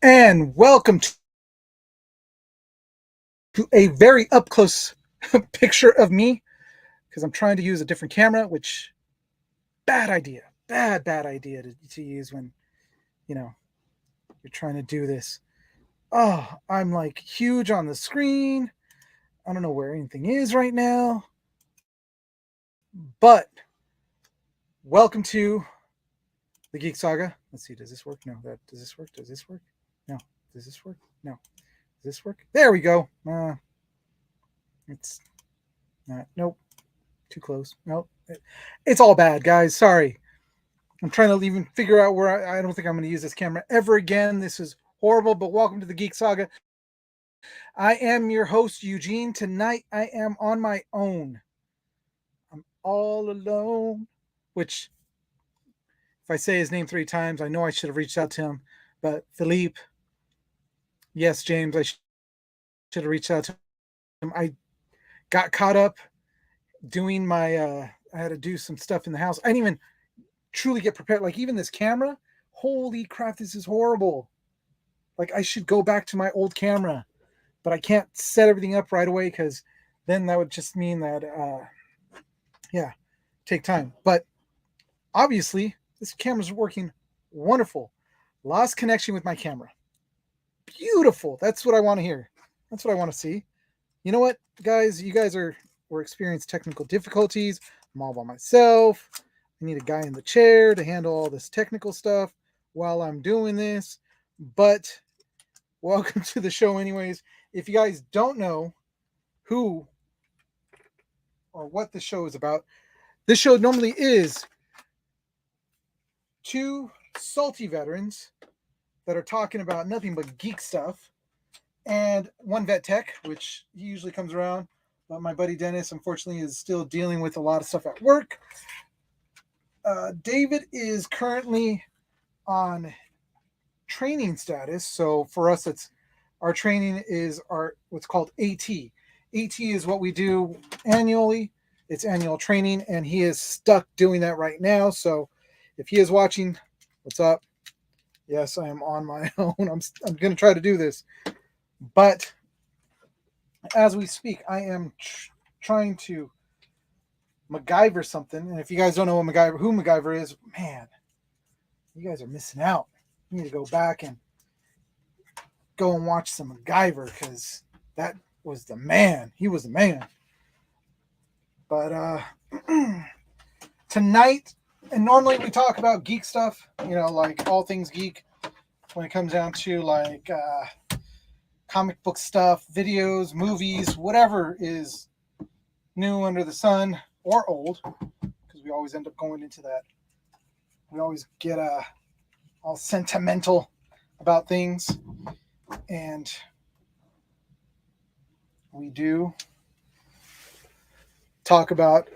And welcome to a very up close picture of me because I'm trying to use a different camera, which bad idea, bad idea to use when you know you're trying to do this. Oh, I'm like huge on the screen. I don't know where anything is right now, but welcome to the Geek Saga. Let's see, does this work? No, does this work? Does this work? No, does this work? No, does this work? There we go. It's not. Nope. Too close. Nope. It's all bad, guys. Sorry. I'm trying to even figure out where I don't think I'm going to use this camera ever again. This is horrible, but welcome to the Geek Saga. I am your host, Eugene. Tonight, I am on my own. I'm all alone, which, if I say his name 3 times, I know I should have reached out to him. But Philippe, yes, James, I should have reached out to him. I got caught up doing I had to do some stuff in the house. I didn't even truly get prepared. Like, even this camera, holy crap, this is horrible. Like, I should go back to my old camera, but I can't set everything up right away because then that would just mean that, take time. But obviously, this camera's working wonderful. Lost connection with my camera. Beautiful. That's what I want to hear. That's what I want to see. You know what, guys? You guys were experiencing technical difficulties. I'm all by myself. I need a guy in the chair to handle all this technical stuff while I'm doing this. But welcome to the show anyways. If you guys don't know who or what the show is about, this show normally is two salty veterans that are talking about nothing but geek stuff, and one vet tech, which he usually comes around. But my buddy Dennis, unfortunately, is still dealing with a lot of stuff at work. David is currently on training status. So for us, our training is what's called AT. AT is what we do annually. It's annual training, and he is stuck doing that right now. So if he is watching, what's up? Yes, I am on my own. I'm going to try to do this. But as we speak, I am trying to MacGyver something. And if you guys don't know who MacGyver is, man, you guys are missing out. You need to go back and go and watch some MacGyver because that was the man. He was the man. But tonight, and normally we talk about geek stuff, like all things geek when it comes down to like comic book stuff, videos, movies, whatever is new under the sun or old, because we always end up going into that. We always get all sentimental about things, and we do talk about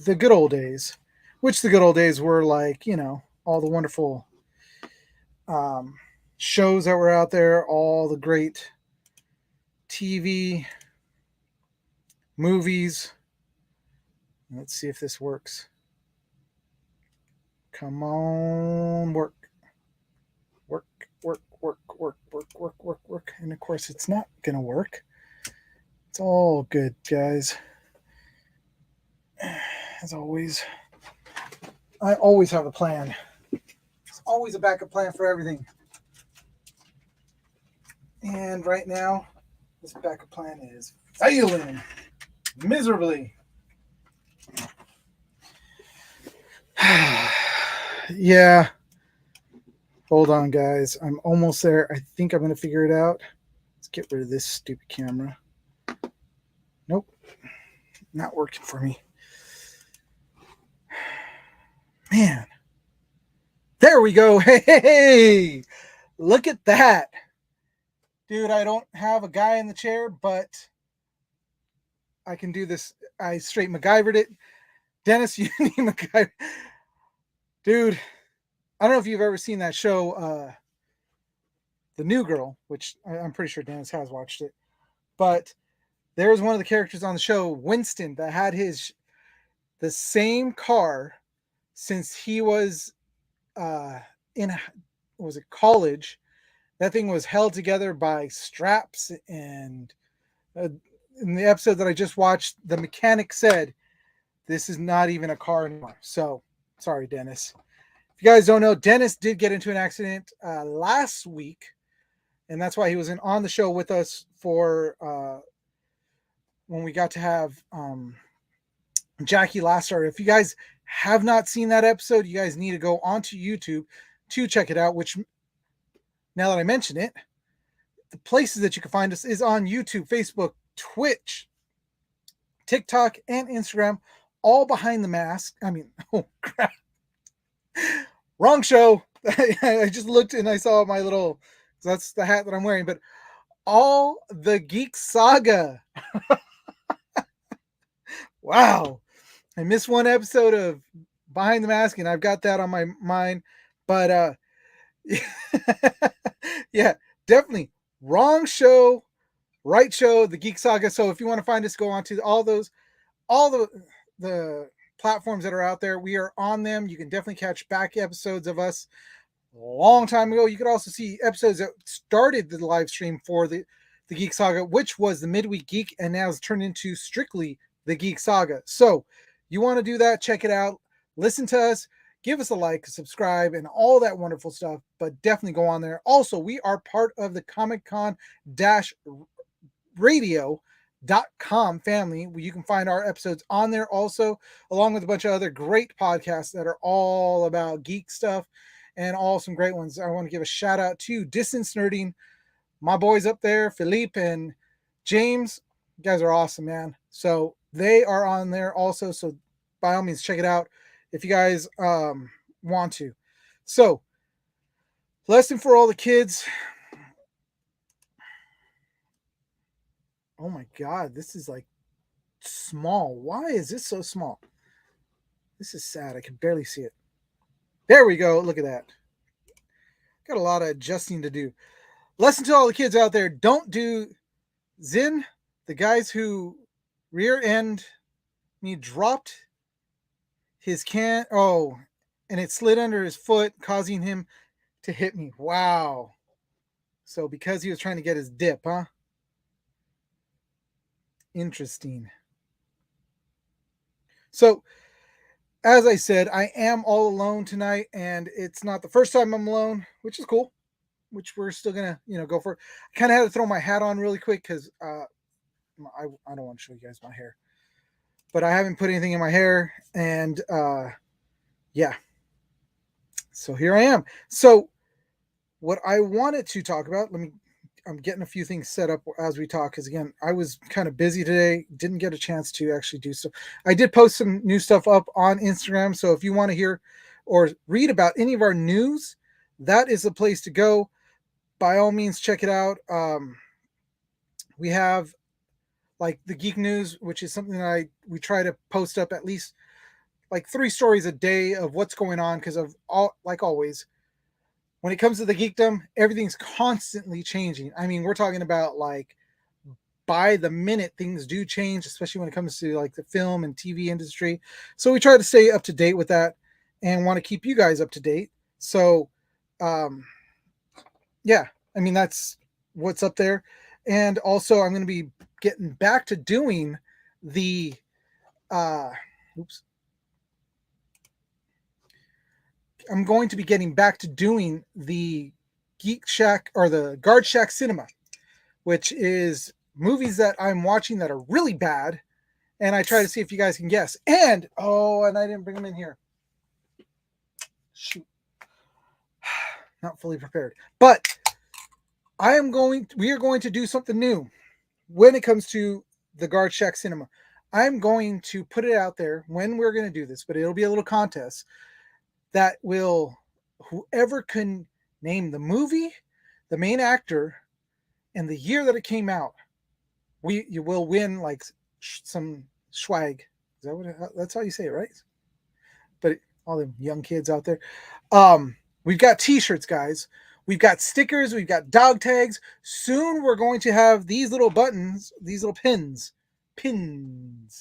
the good old days, which the good old days were like, all the wonderful shows that were out there, all the great TV, movies. Let's see if this works. Come on, work. Work. And of course, it's not going to work. It's all good, guys. As always, I always have a plan. There's always a backup plan for everything. And right now, this backup plan is failing miserably. Yeah. Hold on, guys. I'm almost there. I think I'm going to figure it out. Let's get rid of this stupid camera. Nope. Not working for me. Man. There we go. Hey. Look at that. Dude, I don't have a guy in the chair, but I can do this. I straight MacGyvered it. Dennis, you need MacGyver. Dude, I don't know if you've ever seen that show, The New Girl, which I'm pretty sure Dennis has watched it. But there's one of the characters on the show, Winston, that had the same car since he was in, was it college? That thing was held together by straps. And uh, in the episode that I just watched, the mechanic said, "This is not even a car anymore." So sorry, Dennis. If you guys don't know, Dennis did get into an accident last week, and that's why he wasn't on the show with us for when we got to have Jackie last star. If you guys have not seen that episode, you guys need to go onto YouTube to check it out. Which, now that I mention it, the places that you can find us is on YouTube, Facebook, Twitch, TikTok, and Instagram, all behind the mask. I mean, oh crap, wrong show. I just looked and I saw my little, that's the hat that I'm wearing, but all the Geek Saga. Wow. I missed one episode of Behind the Mask, and I've got that on my mind. But yeah, definitely wrong show, right show, the Geek Saga. So if you want to find us, go on to all the platforms that are out there. We are on them. You can definitely catch back episodes of us a long time ago. You could also see episodes that started the live stream for the Geek Saga, which was the Midweek Geek, and now has turned into strictly the Geek Saga. So you want to do that, check it out, listen to us, give us a like, subscribe, and all that wonderful stuff, but definitely go on there. Also, we are part of the Comic Con radio.com family, where you can find our episodes on there also, along with a bunch of other great podcasts that are all about geek stuff and all some great ones. I want to give a shout out to Distance Nerding, my boys up there, Philippe and James. You guys are awesome, man. So they are on there also. So by all means, check it out if you guys want to. So, lesson for all the kids. Oh my God, this is like small. Why is this so small? This is sad. I can barely see it. There we go. Look at that. Got a lot of adjusting to do. Lesson to all the kids out there: don't do Zin, the guys who rear end me, dropped his can. Oh, and it slid under his foot, causing him to hit me. Wow. So because he was trying to get his dip, huh? Interesting. So, as I said, I am all alone tonight, and it's not the first time I'm alone, which is cool. Which we're still gonna, go for. I kind of had to throw my hat on really quick because I don't want to show you guys my hair, but I haven't put anything in my hair, and yeah. So here I am. So what I wanted to talk about, I'm getting a few things set up as we talk, because again, I was kind of busy today, didn't get a chance to actually do stuff. I did post some new stuff up on Instagram, so if you want to hear or read about any of our news, that is the place to go. By all means, check it out. We have like the Geek News, which is something that we try to post up at least like 3 stories a day of what's going on, because of all, like always, when it comes to the geekdom, everything's constantly changing. I mean, we're talking about like by the minute things do change, especially when it comes to like the film and TV industry. So we try to stay up to date with that and want to keep you guys up to date. So, yeah, I mean, that's what's up there. And also, I'm going to be getting back to doing the, oops. I'm going to be getting back to doing the Geek Shack or the Guard Shack Cinema, which is movies that I'm watching that are really bad, and I try to see if you guys can guess. And and I didn't bring them in here. Shoot, not fully prepared. But we are going to do something new when it comes to the Guard Shack Cinema. I'm going to put it out there when we're going to do this, but it'll be a little contest that will, whoever can name the movie, the main actor, and the year that it came out, you will win like some swag. Is that that's how you say it, right? But all the young kids out there, we've got T-shirts, guys. We've got stickers. We've got dog tags. Soon we're going to have these little buttons, these little pins. Can't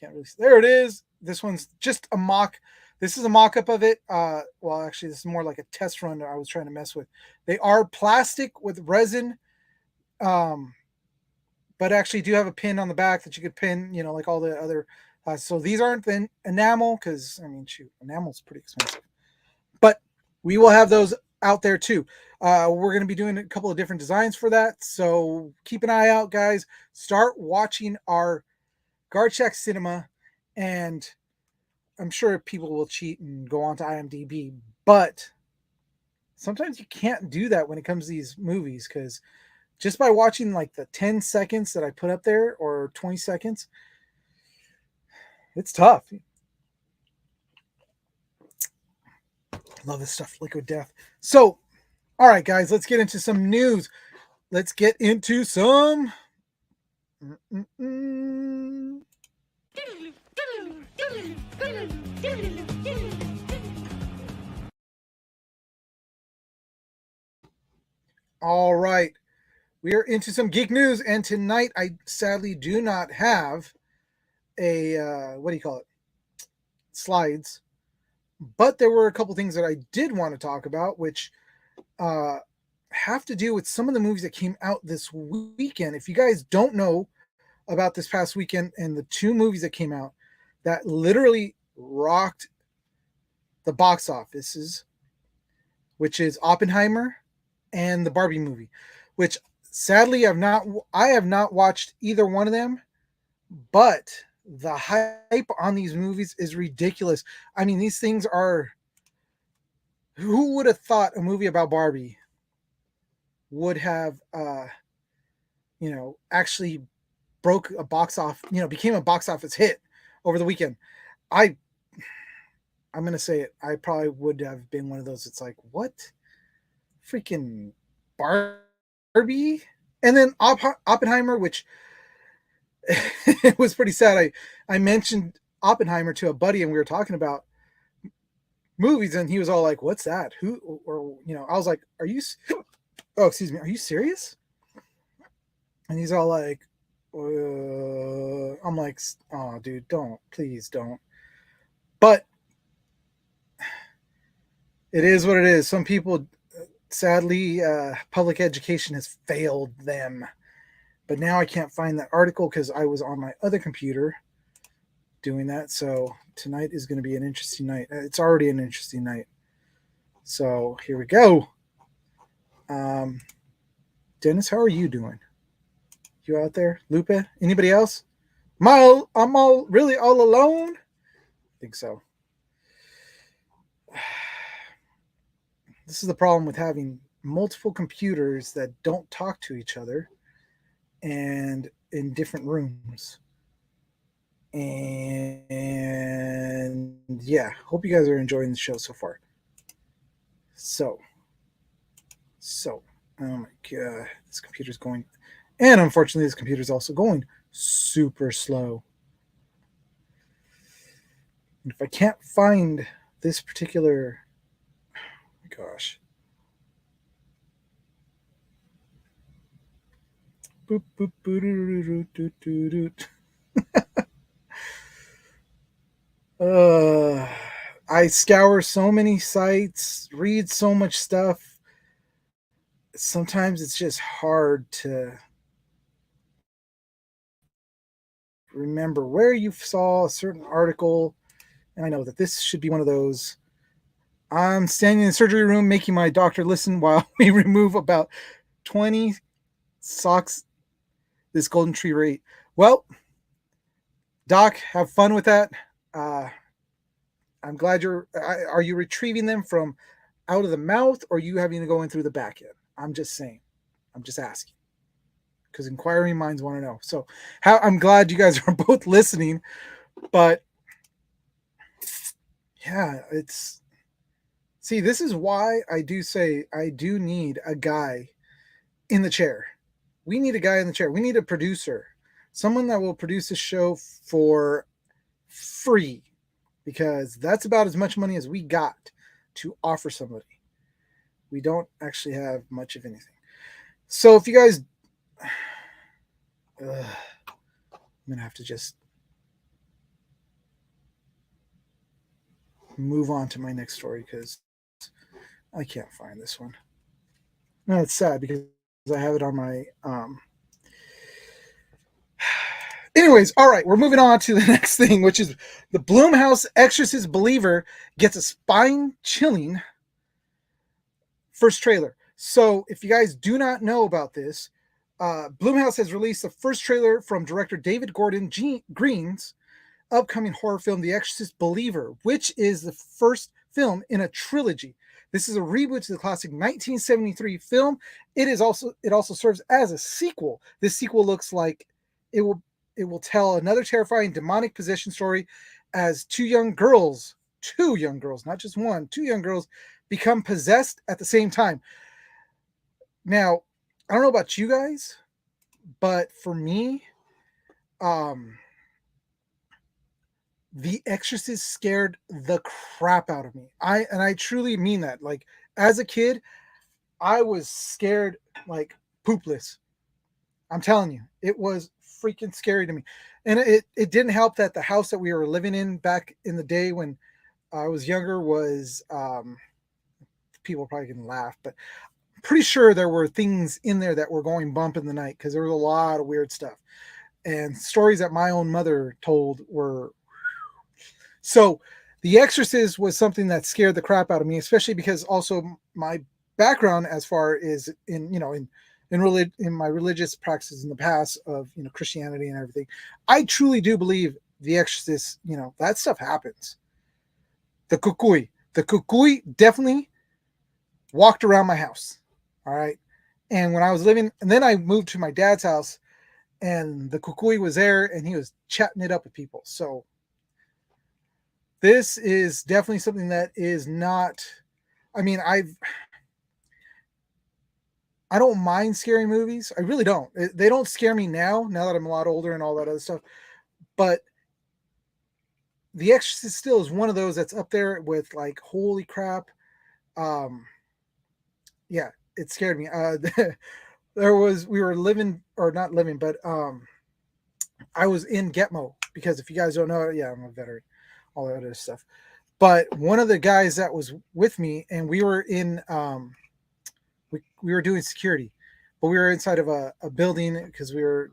really see. There it is. This one's just a mock. This is a mock-up of it. Well, actually, this is more like a test run that I was trying to mess with. They are plastic with resin, um, but actually do have a pin on the back that you could pin, like all the other. So these aren't the enamel because I mean, shoot, enamel's pretty expensive. But we will have those out there too. We're going to be doing a couple of different designs for that. So keep an eye out, guys. Start watching our Guard Shack Cinema, and I'm sure people will cheat and go on to IMDb, but sometimes you can't do that when it comes to these movies because just by watching like the 10 seconds that I put up there or 20 seconds, it's tough. Love this stuff, Liquid Death. So, all right, guys, let's get into some news. Let's get into some. All right, we are into some geek news, and tonight I sadly do not have a what do you call it? Slides, but there were a couple things that I did want to talk about, which uh, have to do with some of the movies that came out this weekend. If you guys don't know about this past weekend and the two movies that came out that literally rocked the box offices, which is Oppenheimer and the Barbie movie, which sadly I have not watched either one of them, but the hype on these movies is ridiculous. I mean, these things are, who would have thought a movie about Barbie would have actually broke a box off, became a box office hit over the weekend. I I'm gonna say it. I probably would have been one of those. It's like, what, freaking Barbie, and then Oppenheimer, which it was pretty sad. I mentioned Oppenheimer to a buddy, and we were talking about movies, and he was all like, "What's that? Who?" Or I was like, "Are you? Oh, excuse me. Are you serious?" And he's all like, I'm like, "Oh, dude, don't, please don't." But it is what it is. Some people, sadly, public education has failed them. But now I can't find that article because I was on my other computer doing that. So tonight is going to be an interesting night. It's already an interesting night. So here we go. Um, Dennis, how are you doing? You out there? Lupe? Anybody else? I'm all really all alone? I think so. This is the problem with having multiple computers that don't talk to each other and in different rooms. And yeah, hope you guys are enjoying the show so far. So, oh my god, this computer's going, and unfortunately, this computer's also going super slow. And if I can't find this particular, oh my gosh, boop boop boop doo doo doo doo. I scour so many sites, read so much stuff. Sometimes it's just hard to remember where you saw a certain article. And I know that this should be one of those. I'm standing in the surgery room making my doctor listen while we remove about 20 socks this golden tree rate. Well, Doc, have fun with that. Uh, I'm glad are you retrieving them from out of the mouth or are you having to go in through the back end? I'm just saying. I'm just asking because inquiring minds want to know. So I'm glad you guys are both listening, but yeah, this is why I do say I do need a guy in the chair. We need a guy in the chair. We need a producer, someone that will produce a show for free, because that's about as much money as we got to offer somebody. We don't actually have much of anything. So if you guys, I'm gonna have to just. move on to my next story because I can't find this one. No, it's sad because I have it on my. Anyways, all right, we're moving on to the next thing, which is the Bloomhouse Exorcist Believer gets a spine chilling first trailer. So, if you guys do not know about this, Bloomhouse has released the first trailer from director David Gordon Green's upcoming horror film, The Exorcist Believer, which is the first film in a trilogy. This is a reboot to the classic 1973 film. It also serves as a sequel. This sequel looks like it will tell another terrifying demonic possession story as two young girls, not just one, two young girls become possessed at the same time. Now, I don't know about you guys, but for me, um, The Exorcist scared the crap out of me. I truly mean that. Like as a kid, I was scared like poopless. I'm telling you, it was freaking scary to me. And it didn't help that the house that we were living in back in the day when I was younger was people probably can laugh, but I'm pretty sure there were things in there that were going bump in the night because there was a lot of weird stuff. And stories that my own mother told were so. The Exorcist was something that scared the crap out of me, especially because also my background as far as in my religious practices in the past of Christianity and everything. I truly do believe The Exorcist. That stuff happens. The kukui definitely walked around my house. All right. And when I was living, and then I moved to my dad's house, and the kukui was there, and he was chatting it up with people. So this is definitely something that is not. I mean, I don't mind scary movies. I really don't. They don't scare me now. Now that I'm a lot older and all that other stuff, but The Exorcist still is one of those that's up there with like, holy crap. Um, yeah, it scared me. We were living or not living, but I was in Getmo because if you guys don't know, yeah, I'm a veteran, all that other stuff. But one of the guys that was with me, and we were in, we were doing security, but we were inside of a building because we were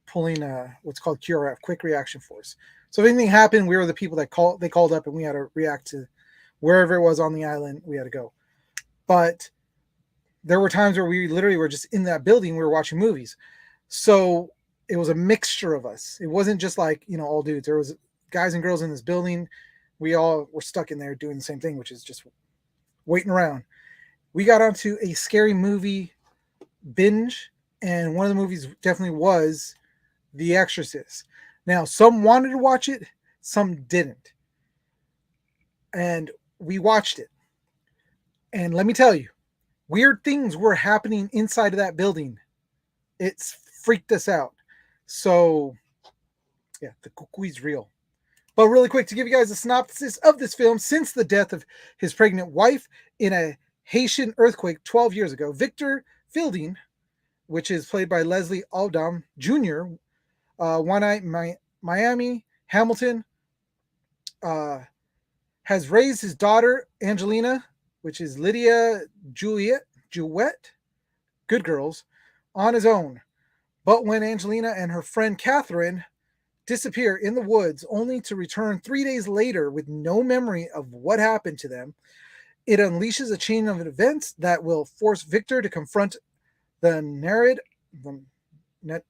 pulling what's called QRF, Quick Reaction Force. So if anything happened, we were the people that they called up, and we had to react to wherever it was on the island. We had to go. But there were times where we literally were just in that building. We were watching movies. So it was a mixture of us. It wasn't just like, all dudes. There was guys and girls in this building. We all were stuck in there doing the same thing, which is just waiting around. We got onto a scary movie binge, and one of the movies definitely was The Exorcist. Now, some wanted to watch it, some didn't. And we watched it. And let me tell you, weird things were happening inside of that building. It's freaked us out. So, yeah, the kukui's real. But really quick, to give you guys a synopsis of this film, since the death of his pregnant wife in a Haitian earthquake 12 years ago, Victor Fielding, which is played by Leslie Odom Jr., Miami Hamilton, has raised his daughter Angelina, which is Lydia Jouet, Good Girls, on his own. But when Angelina and her friend Catherine disappear in the woods, only to return 3 days later with no memory of what happened to them, it unleashes a chain of events that will force Victor to confront the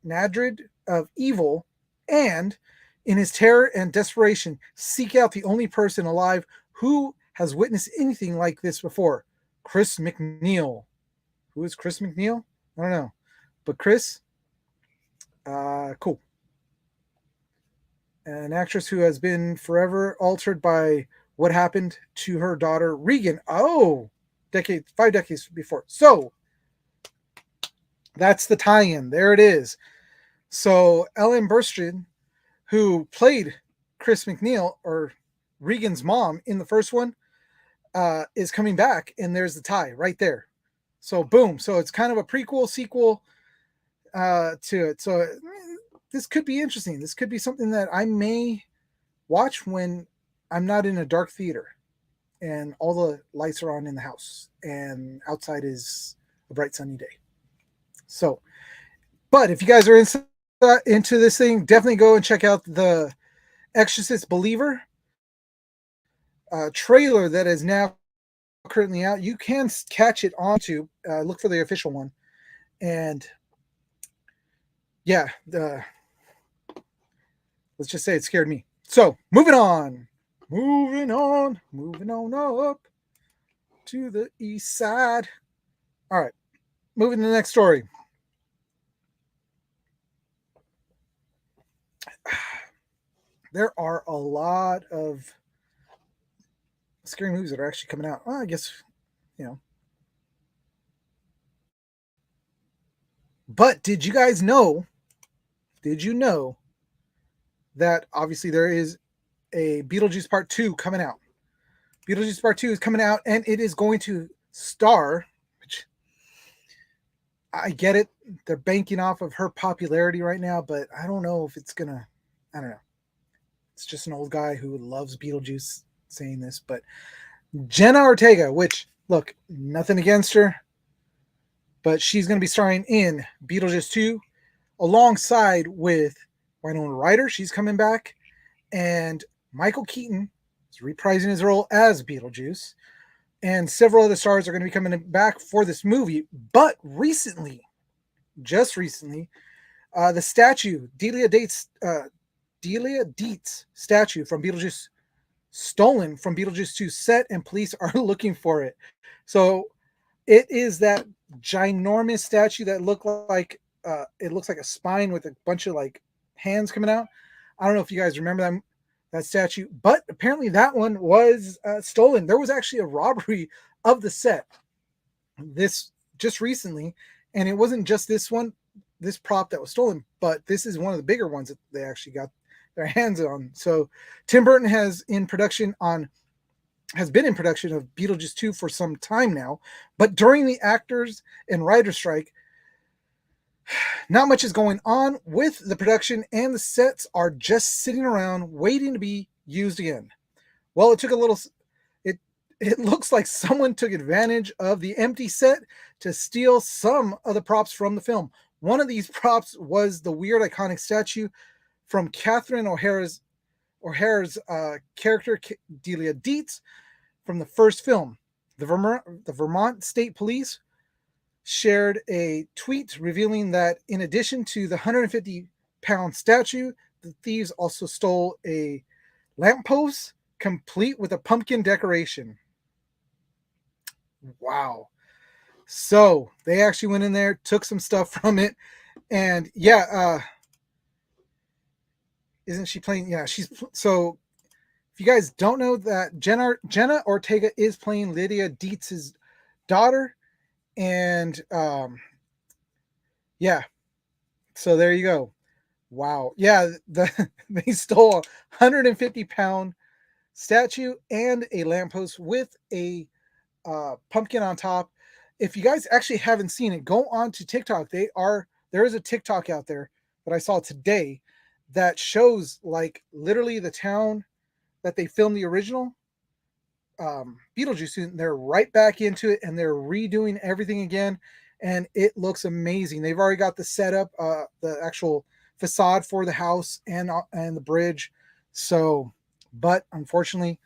Nadrid of evil, and, in his terror and desperation, seek out the only person alive who has witnessed anything like this before, Chris McNeil. Who is Chris McNeil? I don't know. But Chris, cool. An actress who has been forever altered by what happened to her daughter Regan. Oh, 5 decades before. So that's the tie-in. There it is. So Ellen Burstyn, who played Chris McNeil or Regan's mom in the first one, is coming back, and there's the tie right there. So boom. So it's kind of a prequel, sequel to it. So this could be interesting. This could be something that I may watch when I'm not in a dark theater. and all the lights are on in the house, and outside is a bright sunny day. So, but if you guys are into this thing, definitely go and check out the Exorcist Believer trailer that is now currently out. You can catch it on YouTube. Look for the official one, and yeah, let's just say it scared me. So moving on up to the east side. All right, moving to the next story. There are a lot of scary movies that are actually coming out. Well, I guess, you know. But did you guys know? Did you know that obviously there is a Beetlejuice Part 2 coming out? Beetlejuice Part 2 is coming out, and it is going to star, which I get it. They're banking off of her popularity right now, but I don't know if it's gonna. I don't know. It's just an old guy who loves Beetlejuice saying this, but Jenna Ortega, which look, nothing against her, but she's going to be starring in Beetlejuice 2 alongside with Winona Ryder. She's coming back, and Michael Keaton is reprising his role as Beetlejuice, and several other stars are going to be coming back for this movie. But recently, just recently, the statue, Delia Dietz statue from Beetlejuice, stolen from Beetlejuice 2 set, and police are looking for it. So it is that ginormous statue that looked like it looks like a spine with a bunch of like hands coming out. I don't know if you guys remember that statue, but apparently that one was stolen. There was actually a robbery of the set this just recently, and it wasn't just this prop that was stolen, but this is one of the bigger ones that they actually got their hands on. So Tim Burton has been in production of Beetlejuice 2 for some time now, but during the actors and writer strike, not much is going on with the production, and the sets are just sitting around waiting to be used again. Well, it looks like someone took advantage of the empty set to steal some of the props from the film. One of these props was the weird iconic statue from Catherine O'Hara's character Delia Dietz from the first film. The Vermont State Police shared a tweet revealing that in addition to the 150-pound statue, the thieves also stole a lamppost complete with a pumpkin decoration. Wow. So they actually went in there, took some stuff from it, and yeah, isn't she playing? Yeah, so. If you guys don't know that, Jenna Ortega is playing Lydia Dietz's daughter, and yeah, so there you go. Wow, yeah, they stole a 150-pound statue and a lamppost with a pumpkin on top. If you guys actually haven't seen it, go on to TikTok. There is a TikTok out there that I saw today that shows like literally the town that they filmed the original Beetlejuice in. They're right back into it, and they're redoing everything again, and it looks amazing. They've already got the setup, the actual facade for the house and the bridge. So, but unfortunately,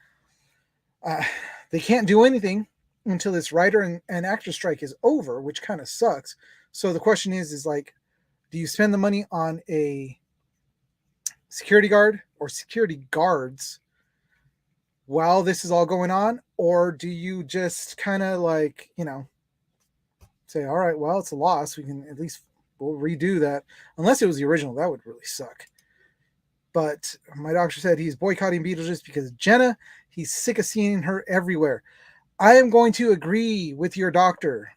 they can't do anything until this writer and actor strike is over, which kind of sucks. So the question is like, do you spend the money on a security guard or security guards while this is all going on, or do you just kind of like, say, all right, well, it's a loss, we'll redo that, unless it was the original. That would really suck. But my doctor said he's boycotting Beetlejuice because Jenna, he's sick of seeing her everywhere. I am going to agree with your doctor.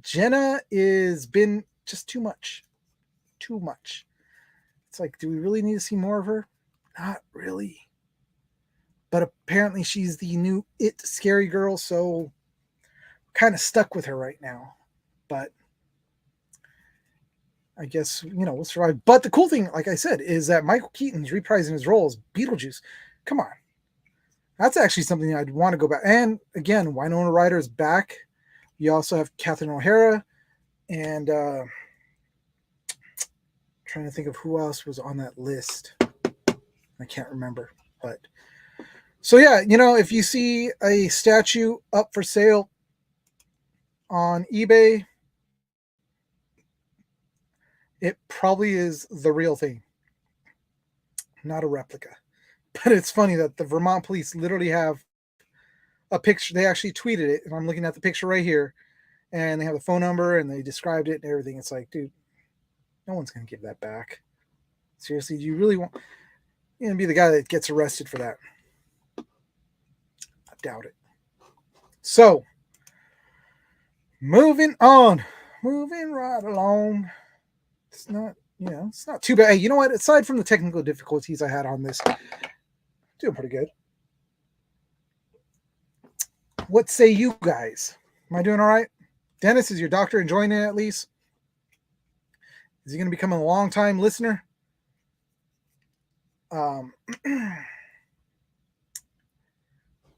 Jenna is been just too much. It's like, do we really need to see more of her? Not really. But apparently she's the new scary girl, so kind of stuck with her right now. But I guess, we'll survive. But the cool thing, like I said, is that Michael Keaton's reprising his role as Beetlejuice. Come on. That's actually something I'd want to go back. And again, Winona Ryder is back. You also have Catherine O'Hara, and trying to think of who else was on that list. I can't remember, but so yeah, if you see a statue up for sale on eBay, it probably is the real thing, not a replica. But it's funny that the Vermont police literally have a picture. They actually tweeted it, and I'm looking at the picture right here, and they have the phone number and they described it and everything. It's like, dude, no one's gonna give that back. Seriously, do you really want to be the guy that gets arrested for that? I doubt it. So, moving on, moving right along. It's not, it's not too bad. Hey, you know what? Aside from the technical difficulties I had on this, doing pretty good. What say you guys? Am I doing all right? Dennis, is your doctor enjoying it at least? Is he going to become a long-time listener?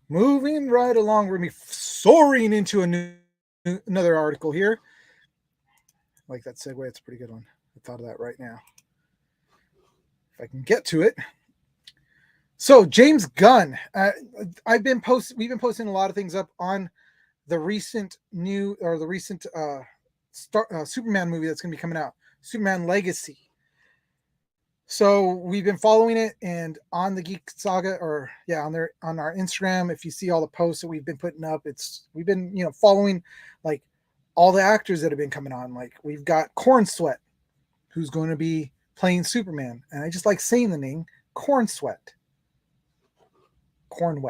Moving right along, we're going to be soaring into another article here. I like that segue. It's a pretty good one. I thought of that right now. If I can get to it. So James Gunn, we've been posting a lot of things up on the recent Superman movie that's going to be coming out, Superman Legacy. So we've been following it, and on the Geek Saga, on our Instagram, if you see all the posts that we've been putting up, we've been following like all the actors that have been coming on. Like we've got Corn Sweat, who's going to be playing Superman, and I just like saying the name Corn Sweat. Corn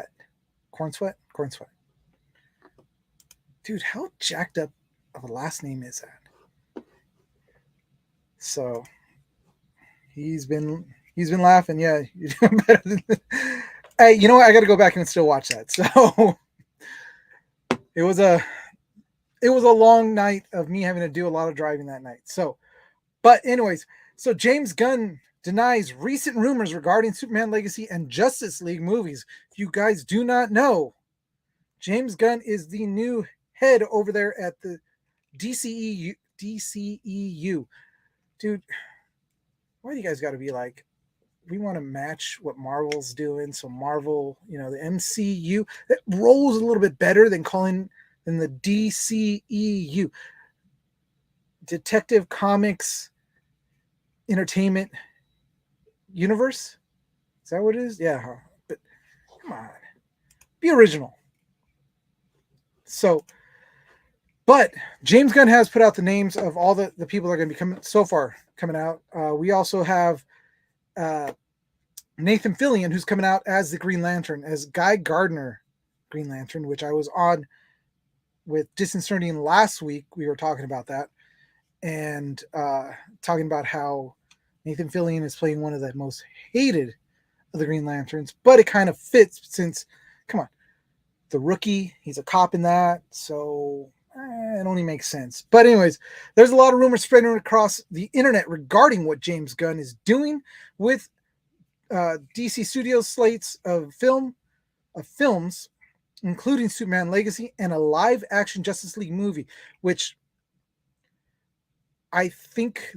Sweat. Dude, how jacked up of a last name is that? So he's been laughing. Yeah, you're doing better than. Hey, you know what? I got to go back and still watch that. So it was a long night of me having to do a lot of driving that night. So, but anyways, so James Gunn denies recent rumors regarding Superman Legacy and Justice League movies. If you guys do not know, James Gunn is the new head over there at the DCEU. Dude, why do you guys got to be like, we want to match what Marvel's doing? So Marvel, the MCU, that rolls a little bit better than the DCEU. Detective Comics Entertainment Universe? Is that what it is? Yeah. But come on. Be original. So, but James Gunn has put out the names of all the people that are going to be coming out. We also have Nathan Fillion, who's coming out as the Green Lantern, as Guy Gardner Green Lantern, which I was on with Disconcerting last week. We were talking about that and talking about how Nathan Fillion is playing one of the most hated of the Green Lanterns, but it kind of fits since, come on, the Rookie, he's a cop in that, so it only makes sense. But anyways, there's a lot of rumors spreading across the internet regarding what James Gunn is doing with DC Studios slates of films, including Superman Legacy and a live-action Justice League movie, which I think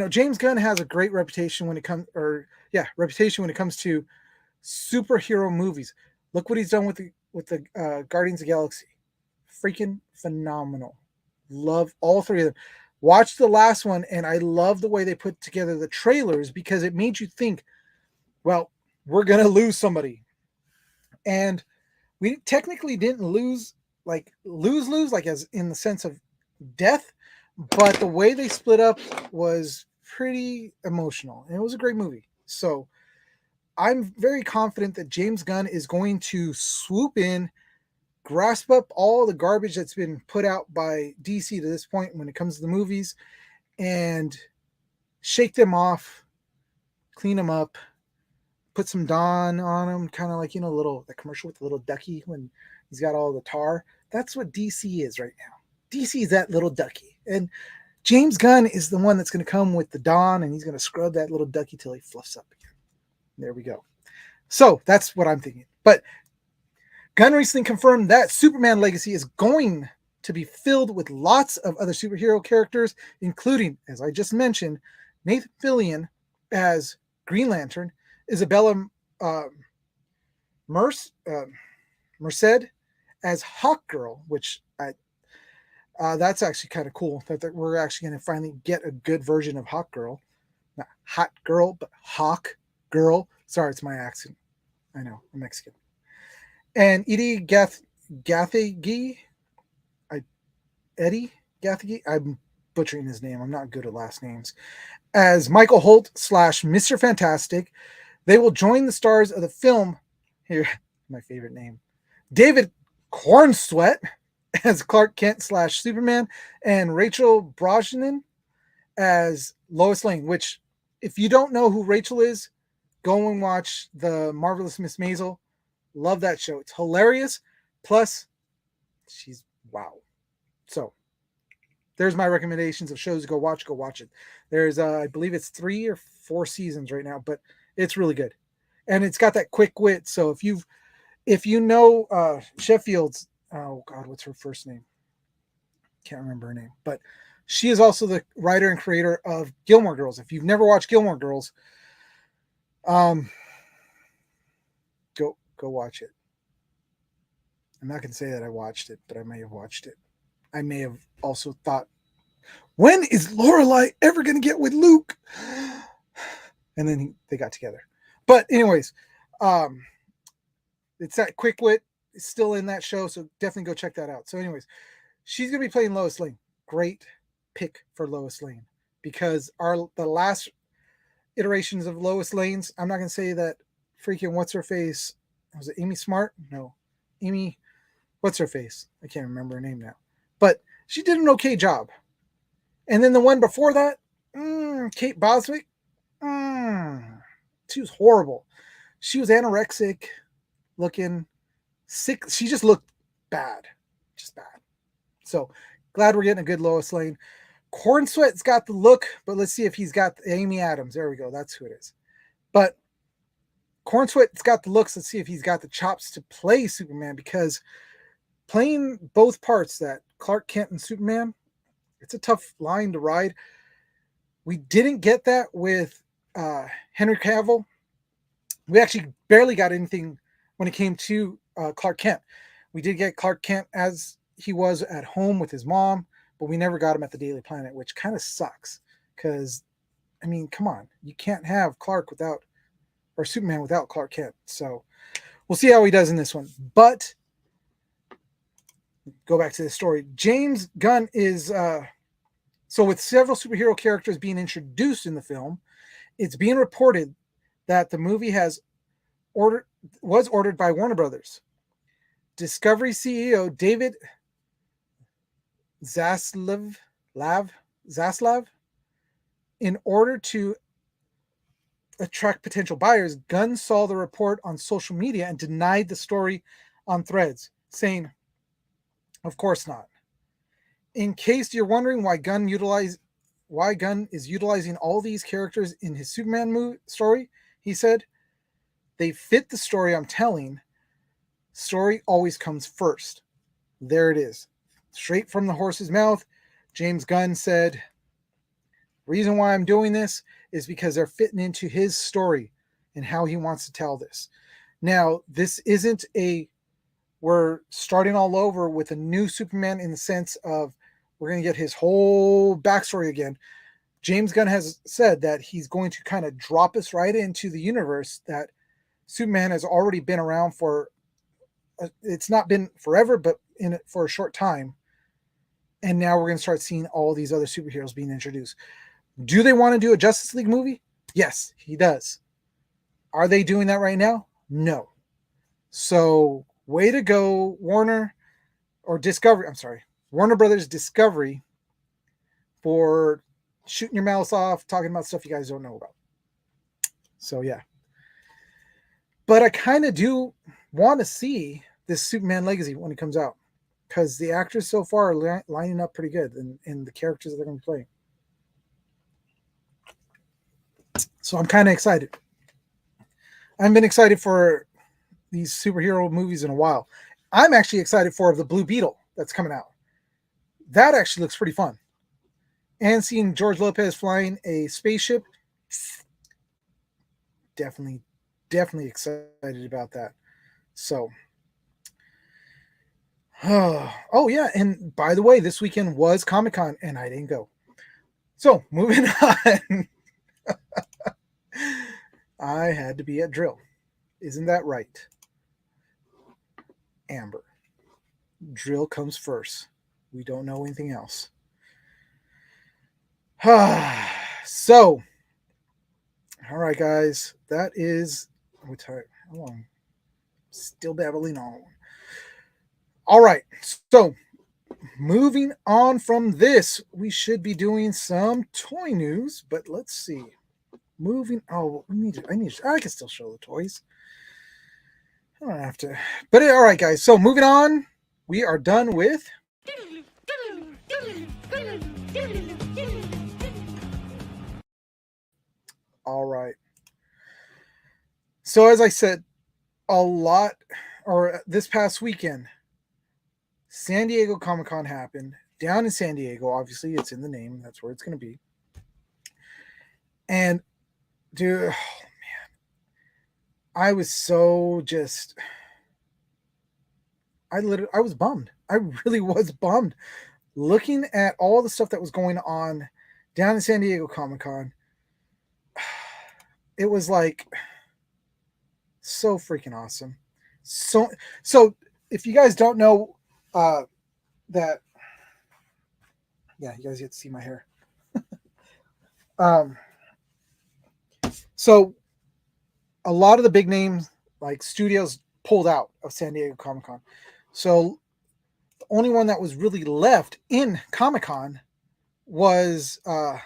James Gunn has a great reputation when it comes to superhero movies. Look what he's done with the Guardians of the Galaxy. Freaking phenomenal. Love all three of them. Watch the last one, and I love the way they put together the trailers because it made you think, well, we're going to lose somebody. And we technically didn't lose like as in the sense of death, but the way they split up was pretty emotional, and it was a great movie. So I'm very confident that James Gunn is going to swoop in, grasp up all the garbage that's been put out by DC to this point when it comes to the movies, and shake them off, clean them up, put some Dawn on them, kind of like, the commercial with the little ducky when he's got all the tar. That's what DC is right now. DC is that little ducky. And James Gunn is the one that's going to come with the Dawn, and he's going to scrub that little ducky till he fluffs up again. There we go. So that's what I'm thinking. But Gunn recently confirmed that Superman Legacy is going to be filled with lots of other superhero characters, including, as I just mentioned, Nathan Fillion as Green Lantern, Isabella uh, Merce, Merced as Hawk Girl, which that's actually kind of cool that we're actually going to finally get a good version of Hawk Girl. Not Hot Girl, but Hawk Girl. Sorry, it's my accent. I know, I'm Mexican. And Gathegi, I Eddie Gathegi. I'm butchering his name. I'm not good at last names. As Michael Holt slash Mr. Fantastic, they will join the stars of the film. Here, my favorite name, David Cornsweat as Clark Kent slash Superman, and Rachel Brosnahan as Lois Lane. Which, if you don't know who Rachel is, go and watch the Marvelous Miss Maisel. Love that show. It's hilarious. Plus, she's wow. So there's my recommendations of shows to go watch. Go watch it. There's I believe it's 3 or 4 seasons right now, but it's really good, and it's got that quick wit. So if you know Sheffield's, oh God, what's her first name? Can't remember her name, but she is also the writer and creator of Gilmore Girls. If you've never watched Gilmore Girls, go watch it. I'm not going to say that I watched it, but I may have watched it. I may have also thought, when is Lorelai ever going to get with Luke? And then they got together. But anyways, it's that quick wit. It's still in that show, so definitely go check that out. So anyways, she's going to be playing Lois Lane. Great pick for Lois Lane, because the last iterations of Lois Lane's, I'm not going to say that freaking what's her face, was it Amy Smart? No, Amy, what's her face? I can't remember her name now, but she did an okay job. And then the one before that, Kate Boswick, she was horrible. She was anorexic looking, sick. She just looked bad, just bad. So glad we're getting a good Lois Lane. Cornsweat's got the look, but let's see if he's got Amy Adams. There we go. That's who it is. But Cornsweat's got the looks. Let's see if he's got the chops to play Superman, because playing both parts, that Clark Kent and Superman, it's a tough line to ride. We didn't get that with Henry Cavill. We actually barely got anything when it came to Clark Kent. We did get Clark Kent as he was at home with his mom, but we never got him at the Daily Planet, which kind of sucks, because, I mean, come on. You can't have Clark without, or Superman without Clark Kent. So we'll see how he does in this one. But go back to the story. James Gunn is, so with several superhero characters being introduced in the film, it's being reported that the movie was ordered by Warner Brothers. Discovery CEO David Zaslav, in order to attract potential buyers, Gunn saw the report on social media and denied the story on Threads, saying, "Of course not." In case you're wondering why Gunn is utilizing all these characters in his Superman story, he said, "They fit the story I'm telling. Story always comes first." There it is. Straight from the horse's mouth. James Gunn said, "Reason why I'm doing this is because they're fitting into his story and how he wants to tell this." Now, this isn't we're starting all over with a new Superman, in the sense of we're going to get his whole backstory again. James Gunn has said that he's going to kind of drop us right into the universe that Superman has already been around for. It's not been forever, but in it for a short time. And now we're going to start seeing all these other superheroes being introduced. Do they want to do a Justice League movie? Yes, he does. Are they doing that right now? No. So, way to go, Warner Brothers Discovery, for shooting your mouths off, talking about stuff you guys don't know about. So, yeah. But I kind of do want to see this Superman Legacy when it comes out, because the actors so far are lining up pretty good in the characters that they're going to play. So I'm kind of excited. I've been excited for these superhero movies in a while. I'm actually excited for the Blue Beetle that's coming out. That actually looks pretty fun. And seeing George Lopez flying a spaceship, definitely, definitely excited about that. So, oh yeah, and by the way, this weekend was Comic-Con and I didn't go. So moving on, I had to be at Drill. Isn't that right, Amber? Drill comes first. We don't know anything else. So, all right, guys, that is what time? How long? Still babbling on. All right, so moving on from this, we should be doing some toy news, but let's see. Moving. Oh, I can still show the toys. I don't have to. But all right, guys. So moving on, we are done with. All right. So as I said, a lot, or this past weekend, San Diego Comic-Con happened down in San Diego. Obviously, it's in the name. That's where it's going to be. And dude, oh, man, I was so just. I was bummed. I really was bummed looking at all the stuff that was going on down in San Diego Comic-Con. It was like so freaking awesome. So if you guys don't know that, yeah, you guys get to see my hair. So a lot of the big names like studios pulled out of San Diego Comic-Con. So the only one that was really left in Comic-Con was oh,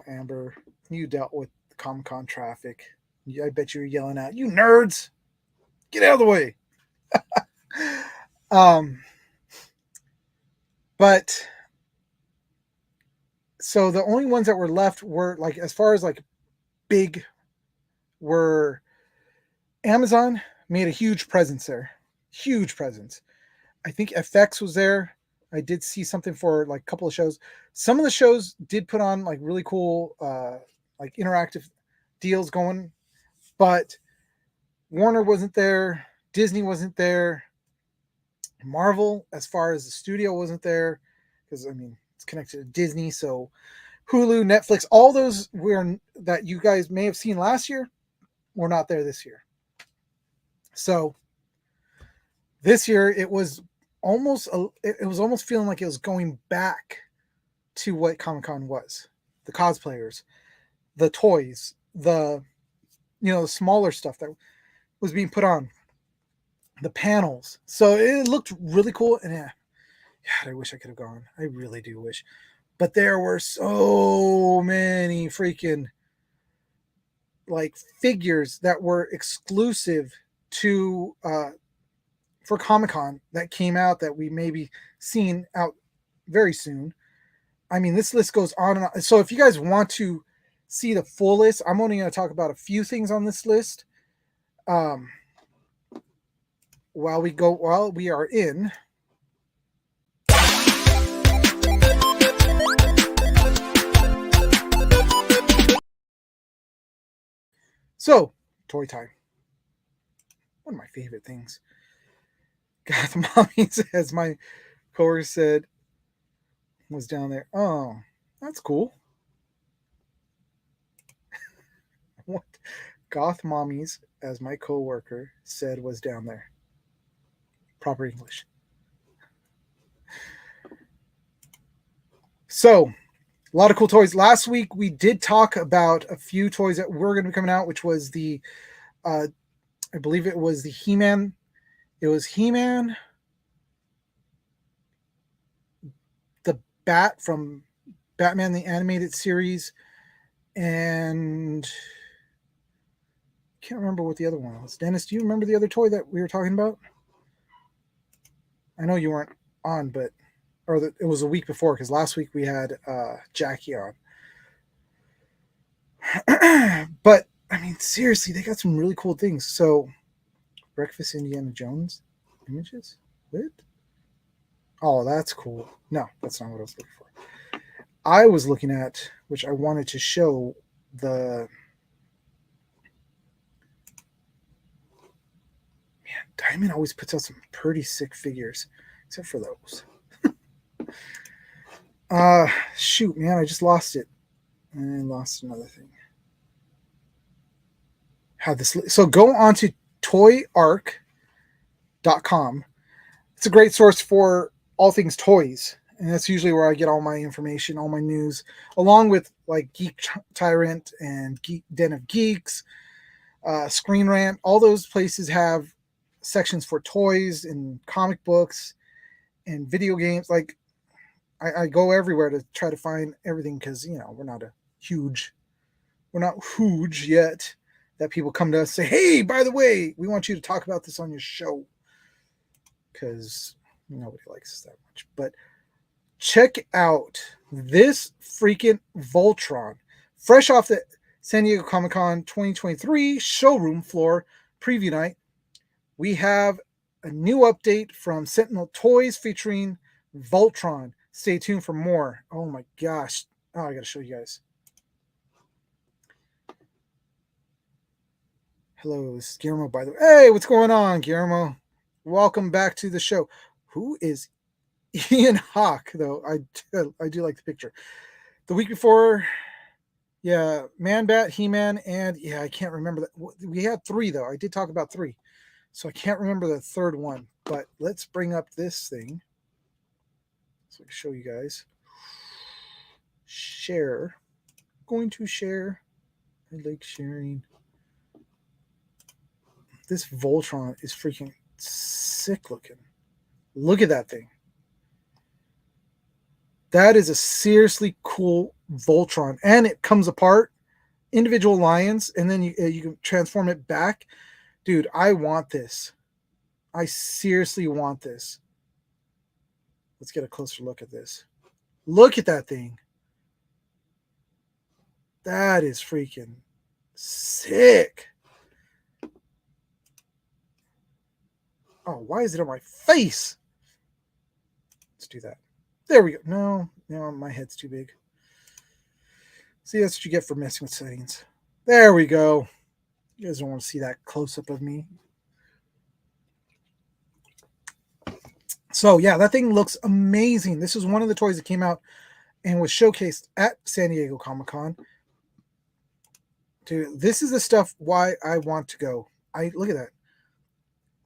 Amber, you dealt with Comic-Con traffic. I bet you were yelling out, "You nerds, get out of the way!" But so the only ones that were left were like, as far as like big, were Amazon made a huge presence there, huge presence. I think FX was there. I did see something for like a couple of shows. Some of the shows did put on like really cool, like interactive deals going, but Warner wasn't there. Disney wasn't there. Marvel, as far as the studio, wasn't there because I mean it's connected to Disney. So Hulu, Netflix, all those were that you guys may have seen last year were not there this year. So this year it was almost feeling like it was going back to what Comic-Con was. The cosplayers, the toys, the the smaller stuff that was being put on, the panels. So it looked really cool. And yeah, God, I wish I could have gone. I really do wish. But there were so many freaking like figures that were exclusive to for Comic-Con that came out that we may be seeing out very soon. I mean, this list goes on and on. So if you guys want to see the full list, I'm only going to talk about a few things on this list. While we are in. So, toy time. One of my favorite things. Goth Mommies, as my coworker said, was down there. Oh, that's cool. What? Goth Mommies, as my coworker said, was down there. Proper English. So, a lot of cool toys. Last week we did talk about a few toys that were going to be coming out, which was the, I believe it was the He-Man. It was He-Man, the Bat from Batman the Animated Series, and I can't remember what the other one was. Dennis, do you remember the other toy that we were talking about? I know you weren't on, but it was a week before because last week we had Jackie on. But I mean, seriously, they got some really cool things. So, Breakfast Indiana Jones images? What? Oh, that's cool. No, that's not what I was looking for. I was looking at, which I wanted to show the Diamond always puts out some pretty sick figures, except for those. Uh, Shoot, man, I just lost it. And lost another thing. Had this. So go on to toyarc.com. It's a great source for all things toys. And that's usually where I get all my information, all my news, along with like Geek Tyrant and Geek Den of Geeks, Screen Rant. All those places have sections for toys and comic books and video games. Like I go everywhere to try to find everything because we're not huge yet. That people come to us and say, "Hey, by the way, we want you to talk about this on your show," because nobody likes us that much. But check out this freaking Voltron, fresh off the San Diego Comic Con 2023 showroom floor preview night. We have a new update from Sentinel Toys featuring Voltron. Stay tuned for more. Oh my gosh. Oh, I gotta show you guys. Hello, this is Guillermo, by the way. Hey, what's going on, Guillermo? Welcome back to the show. Who is Ian Hawk, though? I do like the picture. The week before, yeah, Man Bat, He-Man, and yeah, I can't remember that. We had 3, though. I did talk about 3. So I can't remember the third one. But let's bring up this thing so I can show you guys. Share. I'm going to share. I like sharing. This Voltron is freaking sick looking. Look at that thing. That is a seriously cool Voltron. And it comes apart, individual lions, and then you can transform it back. Dude, I want this. I seriously want this. Let's get a closer look at this. Look at that thing. That is freaking sick. Oh, why is it on my face? Let's do that. There we go. No, my head's too big. See, that's what you get for messing with settings. There we go. You guys don't want to see that close-up of me. So, yeah, that thing looks amazing. This is one of the toys that came out and was showcased at San Diego Comic-Con. Dude, this is the stuff why I want to go. Look at that.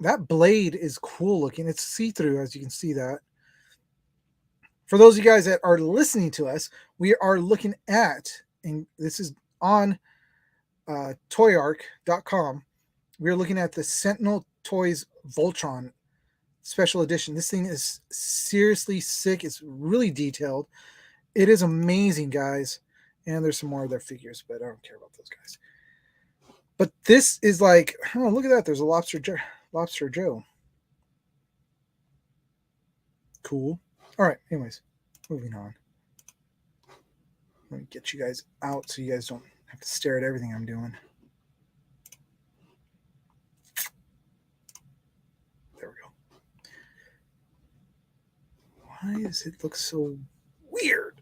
That blade is cool looking. It's see-through, as you can see that. For those of you guys that are listening to us, we are looking at, and this is on toyarc.com, we're looking at the Sentinel Toys Voltron special edition. This thing is seriously sick. It's really detailed. It is amazing, guys. And there's some more of their figures, but I don't care about those guys. But this is like, oh, look at that. There's a Lobster Joe. Cool. All right, anyways, moving on. Let me get you guys out so you guys don't have to stare at everything I'm doing. There we go. Why does it look so weird?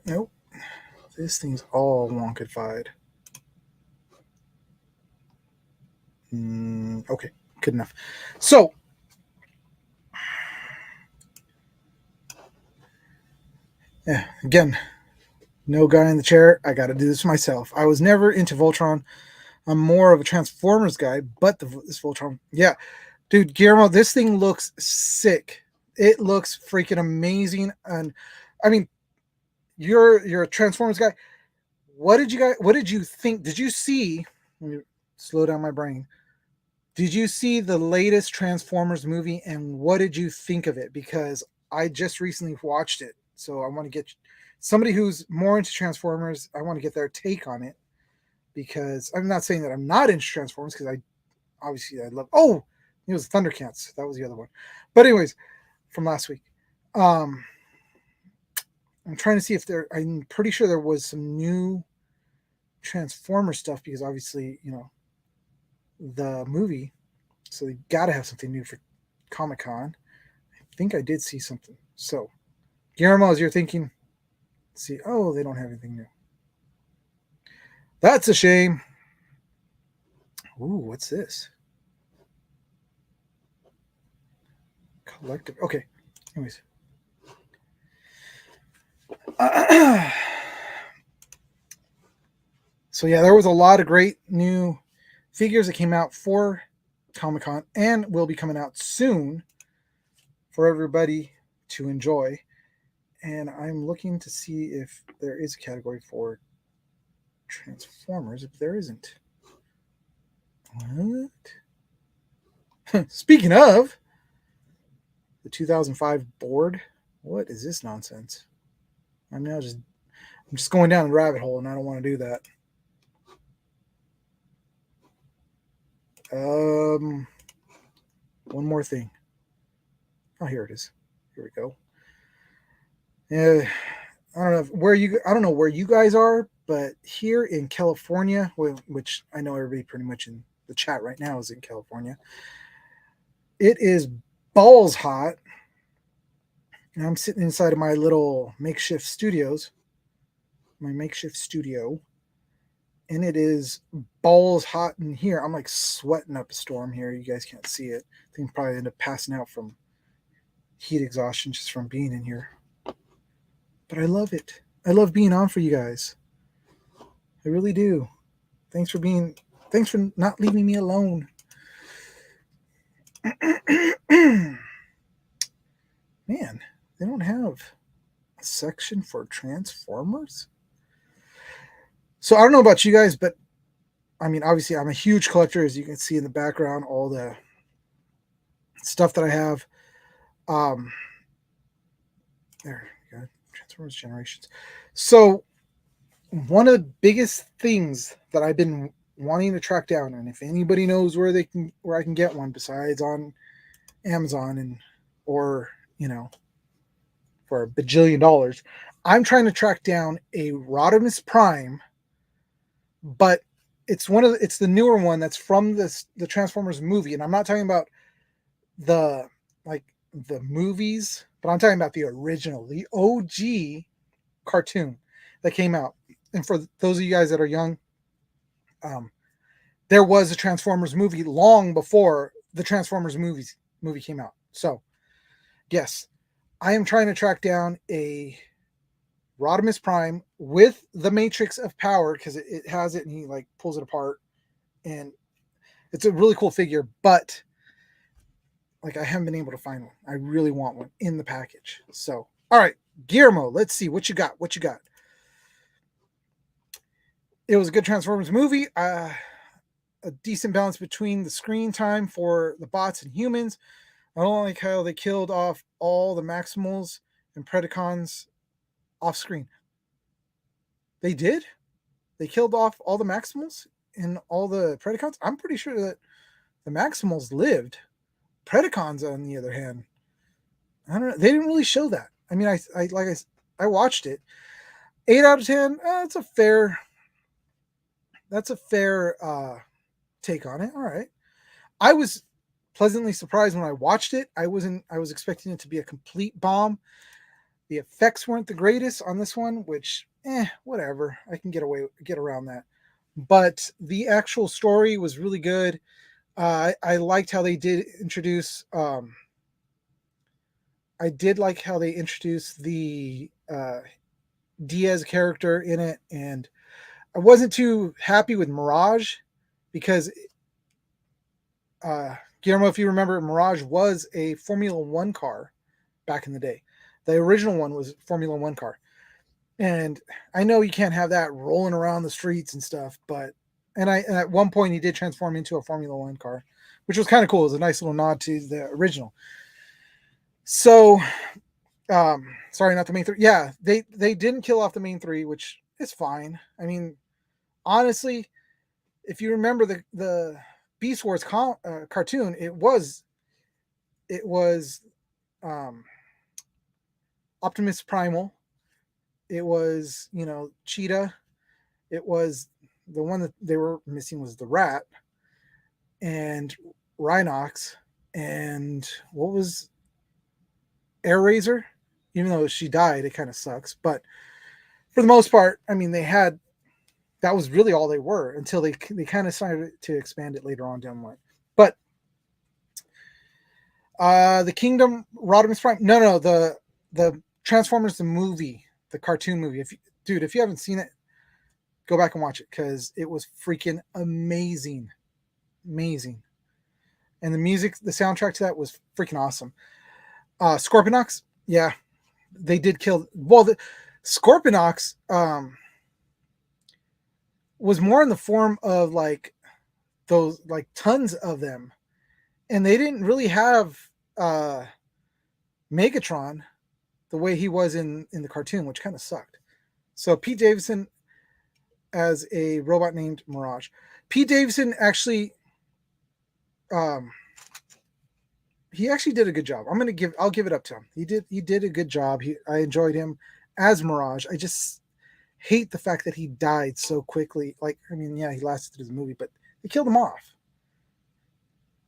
Nope. This thing's all wonkified. Okay, good enough. So, yeah, again, no guy in the chair. I got to do this myself. I was never into Voltron. I'm more of a Transformers guy, but this Voltron, yeah, dude, Guillermo, this thing looks sick. It looks freaking amazing, and I mean, you're a Transformers guy. What did you think? Did you see? Let me slow down my brain. Did you see the latest Transformers movie, and what did you think of it? Because I just recently watched it, so I want to get somebody who's more into Transformers. I want to get their take on it because I'm not saying that I'm not into Transformers because I love. Oh, it was Thundercats. That was the other one. But anyways, from last week. I'm trying to see if there. I'm pretty sure there was some new Transformer stuff because obviously, the movie, so they got to have something new for Comic Con. I think I did see something. So, Guillermo, as you're thinking, see, oh, they don't have anything new. That's a shame. Ooh, what's this? Collective. Okay. Anyways. So yeah, there was a lot of great new figures that came out for Comic Con and will be coming out soon for everybody to enjoy. And I'm looking to see if there is a category for Transformers. If there isn't, what? Speaking of the 2005 board, what is this nonsense? I'm just going down the rabbit hole, and I don't want to do that. One more thing. Oh, here it is. Here we go. Yeah, I don't know where you guys are, but here in California, which I know everybody pretty much in the chat right now is in California, it is balls hot. And I'm sitting inside of my little makeshift studios, my makeshift studio, and it is balls hot in here. I'm like sweating up a storm here. You guys can't see it. I think I'll probably end up passing out from heat exhaustion just from being in here. But I love it. I love being on for you guys. I really do. Thanks for not leaving me alone. Man, they don't have a section for Transformers. So I don't know about you guys, but I mean, obviously, I'm a huge collector, as you can see in the background, all the stuff that I have. There you go, Transformers Generations. So one of the biggest things that I've been wanting to track down, and if anybody knows where I can get one besides on Amazon or for $1 bajillion, I'm trying to track down a Rodimus Prime, but it's the newer one that's from the Transformers movie, and I'm not talking about the movies, but I'm talking about the original, the OG cartoon that came out. And for those of you guys that are young, there was a Transformers movie long before the Transformers movie came out. So, yes, I am trying to track down a Rodimus Prime with the Matrix of Power because it has it and he like pulls it apart, and it's a really cool figure, but like I haven't been able to find one. I really want one in the package. So, all right, Guillermo, let's see what you got. It was a good Transformers movie. A decent balance between the screen time for the bots and humans. I don't like how they killed off all the Maximals and Predacons off screen. They did? They killed off all the Maximals and all the Predacons? I'm pretty sure that the Maximals lived. Predacons, on the other hand, I don't know. They didn't really show that. I mean, I watched it. 8 out of 10. That's a fair take on it. All right. I was pleasantly surprised when I watched it. I was expecting it to be a complete bomb. The effects weren't the greatest on this one, which whatever. I can get around that. But the actual story was really good. I liked how they did introduce I did like how they introduced the Diaz character in it, and I wasn't too happy with Mirage because Guillermo, if you remember, Mirage was a Formula One car back in the day. The original one was Formula One car, and I know you can't have that rolling around the streets and stuff, but and at one point he did transform into a Formula One car, which was kind of cool. It was a nice little nod to the original. So, sorry, not the main three. Yeah, they didn't kill off the main three, which is fine. I mean, honestly, if you remember the Beast Wars cartoon, it was Optimus Primal, It was, Cheetah. It was the one that they were missing was the rat and Rhinox and what was Air Razor. Even though she died, it kind of sucks. But for the most part, I mean, they had that was really all they were until they kind of started to expand it later on down the line. But the Kingdom Rodimus Prime. No, the Transformers the movie, the cartoon movie. If you haven't seen it, go back and watch it because it was freaking amazing. And the music, the soundtrack to that was freaking awesome. Scorponok, yeah, they did kill. Well, the Scorponok was more in the form of like those like tons of them, and they didn't really have uh, Megatron the way he was in the cartoon, which kind of sucked. So Pete Davidson as a robot named Mirage. Pete Davidson actually, um, he actually did a good job. I'll give it up to him. He did a good job. I enjoyed him as Mirage. I just hate the fact that he died so quickly. Like, I mean, yeah, he lasted his movie, but they killed him off.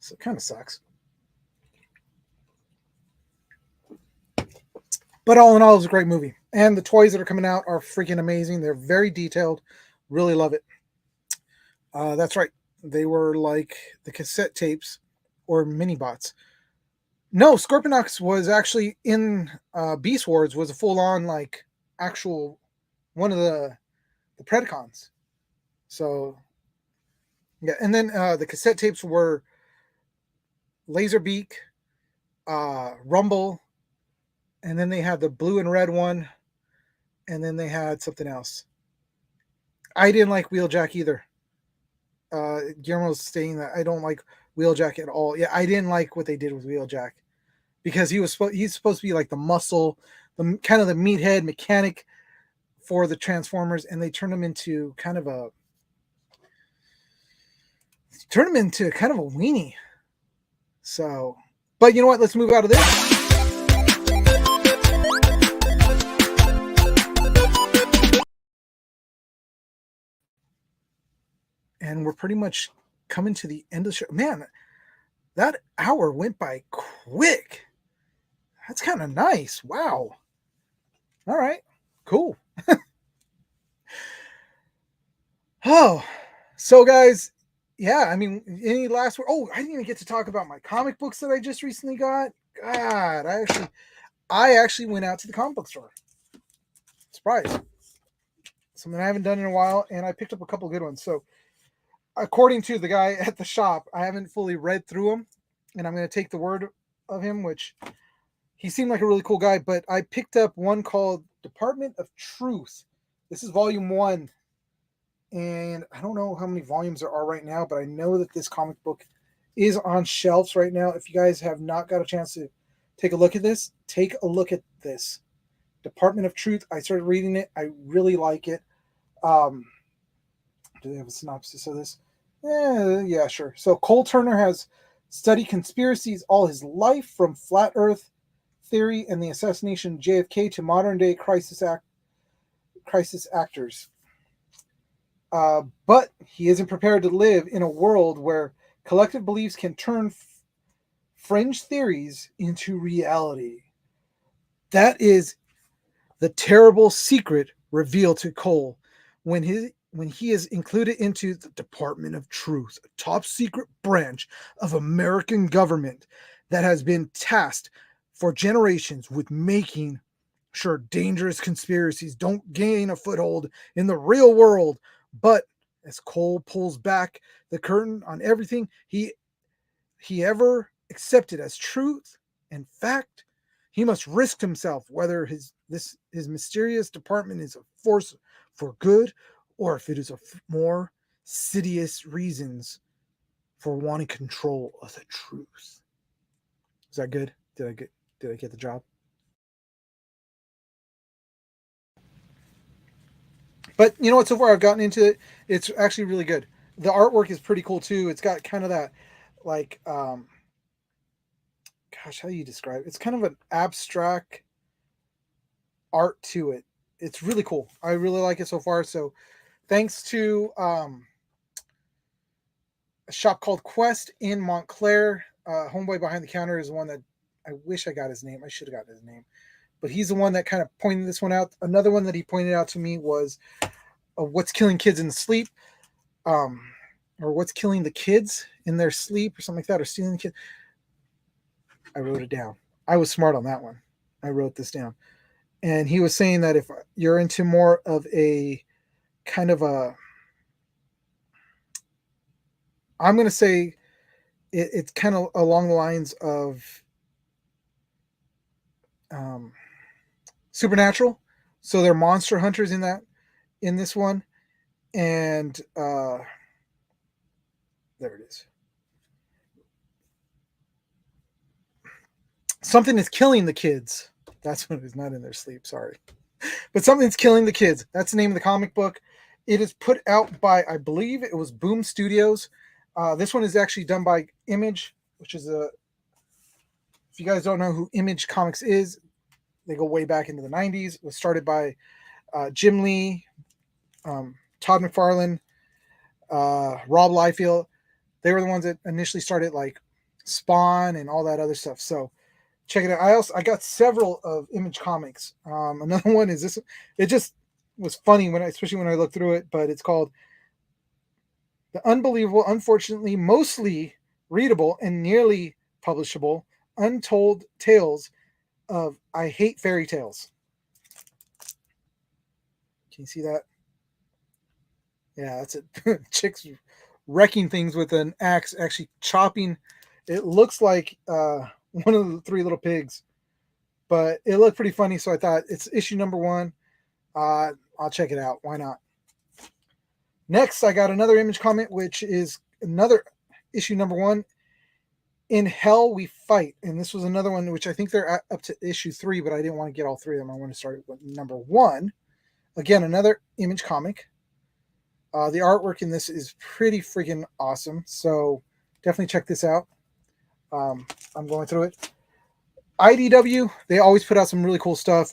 So it kind of sucks. But all in all, it was a great movie. And the toys that are coming out are freaking amazing. They're very detailed. Really love it. That's right. They were like the cassette tapes or mini bots. No, Scorponok was actually in Beast Wars, was a full on like actual one of the Predacons. So yeah, and then the cassette tapes were Laserbeak, Rumble, and then they had the blue and red one, and then they had something else. I didn't like Wheeljack either. Guillermo's saying that I don't like Wheeljack at all. Yeah, I didn't like what they did with Wheeljack because he's supposed to be like the muscle, the kind of the meathead mechanic for the Transformers, and they turned him into kind of a weenie. So, but you know what? Let's move out of this. And we're pretty much coming to the end of the show. Man, that hour went by quick. That's kind of nice. Wow. All right. Cool. Oh, so guys, yeah, I mean, any last word? Oh, I didn't even get to talk about my comic books that I just recently got. God, I actually went out to the comic book store. Surprise. Something I haven't done in a while, and I picked up a couple good ones. So, according to the guy at the shop, I haven't fully read through them, and I'm going to take the word of him, which he seemed like a really cool guy. But I picked up one called Department of Truth. This is volume 1, and I don't know how many volumes there are right now, but I know that this comic book is on shelves right now. If you guys have not got a chance to take a look at this, take a look at this. Department of Truth. I started reading it. I really like it. Do they have a synopsis of this? Yeah, sure. So Cole Turner has studied conspiracies all his life, from flat Earth theory and the assassination of JFK to modern day crisis actors. But he isn't prepared to live in a world where collective beliefs can turn fringe theories into reality. That is the terrible secret revealed to Cole when he is included into the Department of Truth, a top secret branch of American government that has been tasked for generations with making sure dangerous conspiracies don't gain a foothold in the real world. But as Cole pulls back the curtain on everything he ever accepted as truth and fact, he must risk himself, whether his mysterious department is a force for good or if it is a more insidious reasons for wanting control of the truth. Is that good? Did I get the job? But you know what? So far, I've gotten into it. It's actually really good. The artwork is pretty cool too. It's got kind of that, like, gosh, how do you describe it? It's kind of an abstract art to it. it's really cool. I really like it so far. So thanks to a shop called Quest in Montclair. Homeboy behind the counter is the one that I wish I got his name. I should have gotten his name, but he's the one that kind of pointed this one out. Another one that he pointed out to me was What's Killing Kids in Sleep, um, or What's Killing the Kids in Their Sleep, or something like that, or Stealing the Kids. I wrote it down. I was smart on that one. I wrote this down. And he was saying that if you're into more of a kind of a, I'm going to say it's kind of along the lines of um, supernatural. So they're monster hunters in this one, and there it is. Something is killing the kids. That's what it is, not in their sleep. Sorry, but something's killing the kids. That's the name of the comic book. It is put out by, I believe it was Boom Studios. This one is actually done by Image, which is a. If you guys don't know who Image Comics is, they go way back into the '90s. It was started by Jim Lee, Todd McFarlane, Rob Liefeld. They were the ones that initially started like Spawn and all that other stuff. So check it out. I got several of Image Comics. Another one is this. It just was funny especially when I looked through it. But it's called The Unbelievable, Unfortunately, Mostly Readable, and Nearly Publishable Untold Tales of I Hate Fairy Tales. Can you see that? Yeah, that's it. Chicks wrecking things with an axe, actually chopping. It looks like one of the three little pigs, but it looked pretty funny. So I thought it's issue number 1. I'll check it out. Why not? Next, I got another Image comic, which is another issue number 1. In Hell We Fight, and this was another one which I think they're up to issue 3, but I didn't want to get all 3 of them. I want to start with number 1. Again, another Image comic. The artwork in this is pretty freaking awesome, so definitely check this out. I'm going through it. IDW, they always put out some really cool stuff.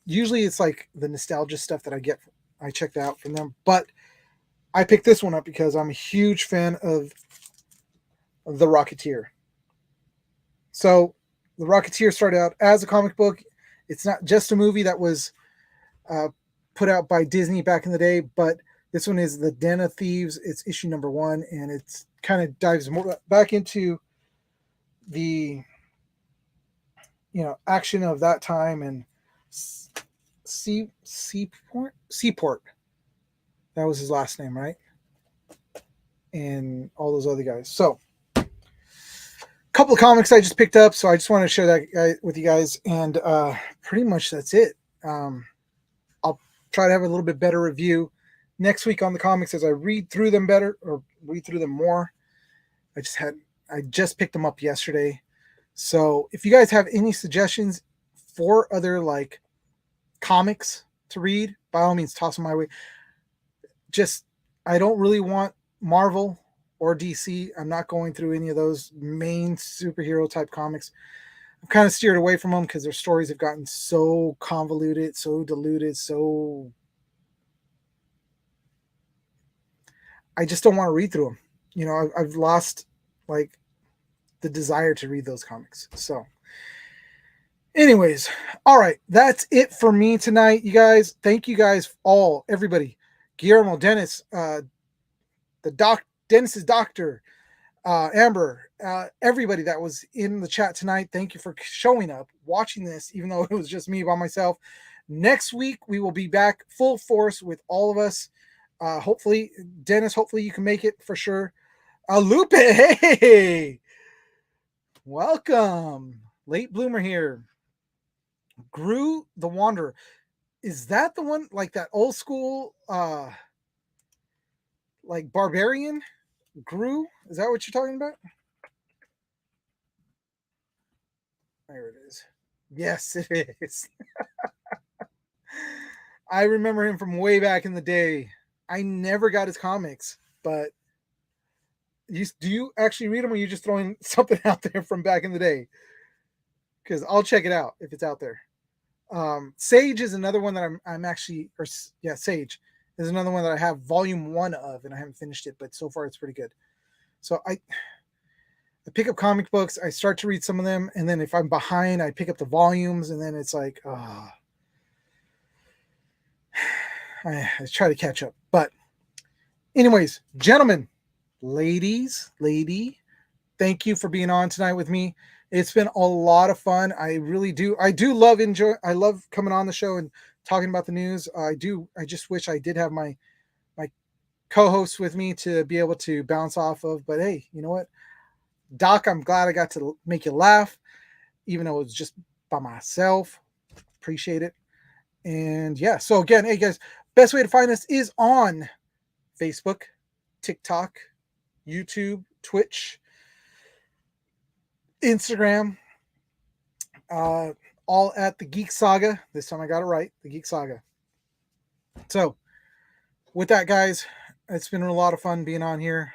Usually it's like the nostalgia stuff that I checked out from them, but I picked this one up because I'm a huge fan of The Rocketeer. So The Rocketeer started out as a comic book. It's not just a movie that was put out by Disney back in the day, but this one is The Den of Thieves. It's issue number 1, and it's kind of dives more back into the action of that time and Seaport. That was his last name, right? And all those other guys. So couple of comics I just picked up, so I just want to share that with you guys, and pretty much that's it. I'll try to have a little bit better review next week on the comics as I read through them better, or read through them more. I just picked them up yesterday, so if you guys have any suggestions for other like comics to read, by all means toss them my way. Just, I don't really want Marvel or DC. I'm not going through any of those main superhero type comics. I've kind of steered away from them because their stories have gotten so convoluted, so diluted, so I just don't want to read through them. I've lost like the desire to read those comics. So anyways, all right, that's it for me tonight, you guys. Thank you guys all, everybody. Guillermo, Dennis, Dennis's doctor, Amber, everybody that was in the chat tonight. Thank you for showing up, watching this, even though it was just me by myself. Next week, we will be back full force with all of us. Hopefully, Dennis, hopefully you can make it for sure. Lupe, hey, welcome. Late bloomer here. Gru the Wanderer. Is that the one, like that old school, like barbarian? Gru? Is that what you're talking about? There it is. Yes, it is. I remember him from way back in the day. I never got his comics, but do you actually read them, or are you just throwing something out there from back in the day? Because I'll check it out if it's out there. Sage is another one that I'm actually, or yeah, Sage is another one that I have volume 1 of, and I haven't finished it, but so far it's pretty good. So I pick up comic books, I start to read some of them, and then if I'm behind, I pick up the volumes, and then it's like, I try to catch up. But anyways, gentlemen, lady, thank you for being on tonight with me. It's been a lot of fun. I really do. I love coming on the show and talking about the news. I just wish I did have my co-hosts with me to be able to bounce off of. But hey, you know what, Doc, I'm glad I got to make you laugh, even though it was just by myself. Appreciate it. And yeah, so again, hey guys, best way to find us is on Facebook, TikTok, YouTube, Twitch, Instagram, all at the Geek Saga. This time I got it right, the Geek Saga. So with that, guys, it's been a lot of fun being on here.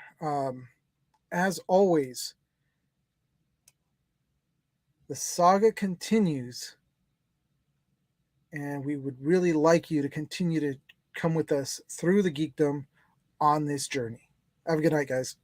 As always, the saga continues, and we would really like you to continue to come with us through the geekdom on this journey. Have a good night, guys.